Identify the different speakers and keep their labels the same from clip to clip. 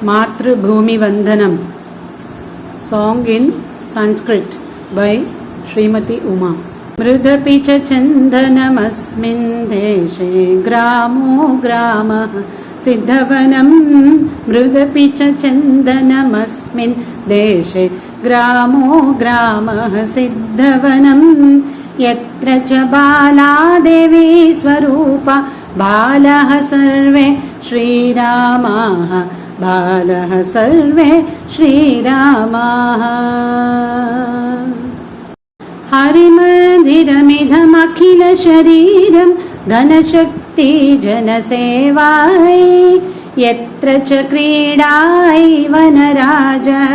Speaker 1: Matrubhumi Vandanam. Song in Sanskrit by Srimati Uma. Mrudapi cha chandanamasmin deshe gramo gramah siddhavanam. Mrudapi cha chandanamasmin deshe gramo gramah siddhavanam. Yatra cha bala devi swarupa बालः सर्वे श्रीरामाः बालः सर्वे श्रीरामाः हरिमन्दिरमिदमखिलशरीरं धनशक्ति जनसेवायै यत्र च क्रीडायै वनराजः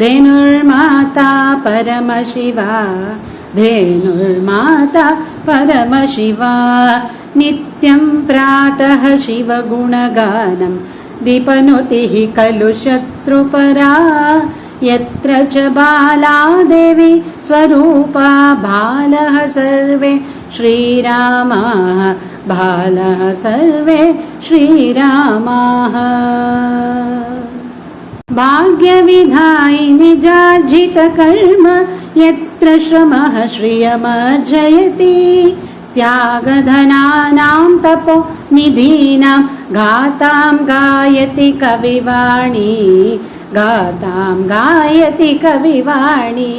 Speaker 1: धेनुर्माता परमशिवा धेनुर्माता परमशिवा नित्यं प्रातः शिवगुणगानं दीपनुतिः खलु शत्रुपरा यत्र च बाला देवी स्वरूपा बालः सर्वे श्रीरामाः बालः सर्वे श्रीरामाः भाग्यविधायिनि जार्जितकर्म यत्र श्रमः श्रियमर्जयति त्यागधनानां तपो निधीनां गातां गायति कविवाणी गातां गायति कविवाणी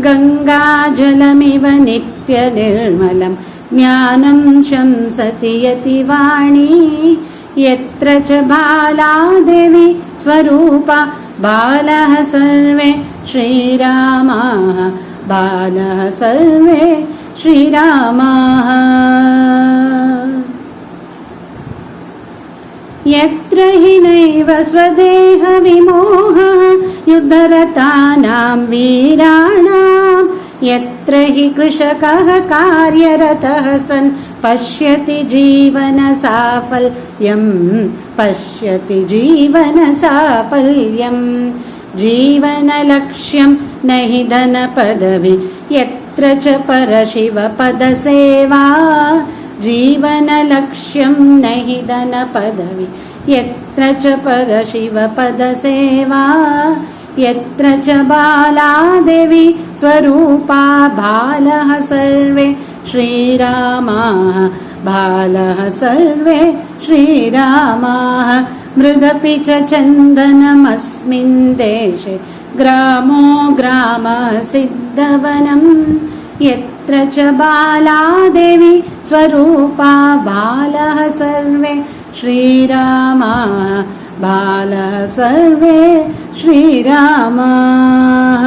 Speaker 1: गङ्गाजलमिव नित्यनिर्मलं ज्ञानं शंसति यतिवाणी यत्र च बाला देवी स्वरूपा बालः सर्वे श्रीरामाः बालः सर्वे श्रीरामाः यत्र हि नैव स्वदेहविमोहः युद्धरतानां वीराणां यत्र हि कृषकः कार्यरतः सन् पश्यति जीवनसाफल्यं पश्यति जीवनसाफल्यं जीवनलक्ष्यं न हि धनपदवी यत्र च परशिवपदसेवा जीवनलक्ष्यं न हि धनपदवी यत्र च परशिवपदसेवा यत्र च बाला देवी स्वरूपा बालः सर्वे श्रीरामाः बालः सर्वे श्रीरामाः मृदपि च चन्दनमस्मिन् देशे ग्रामो ग्रामः सिद्धवनं यत्र च बाला देवी स्वरूपा बालः सर्वे श्रीरामाः बालः सर्वे श्रीरामाः।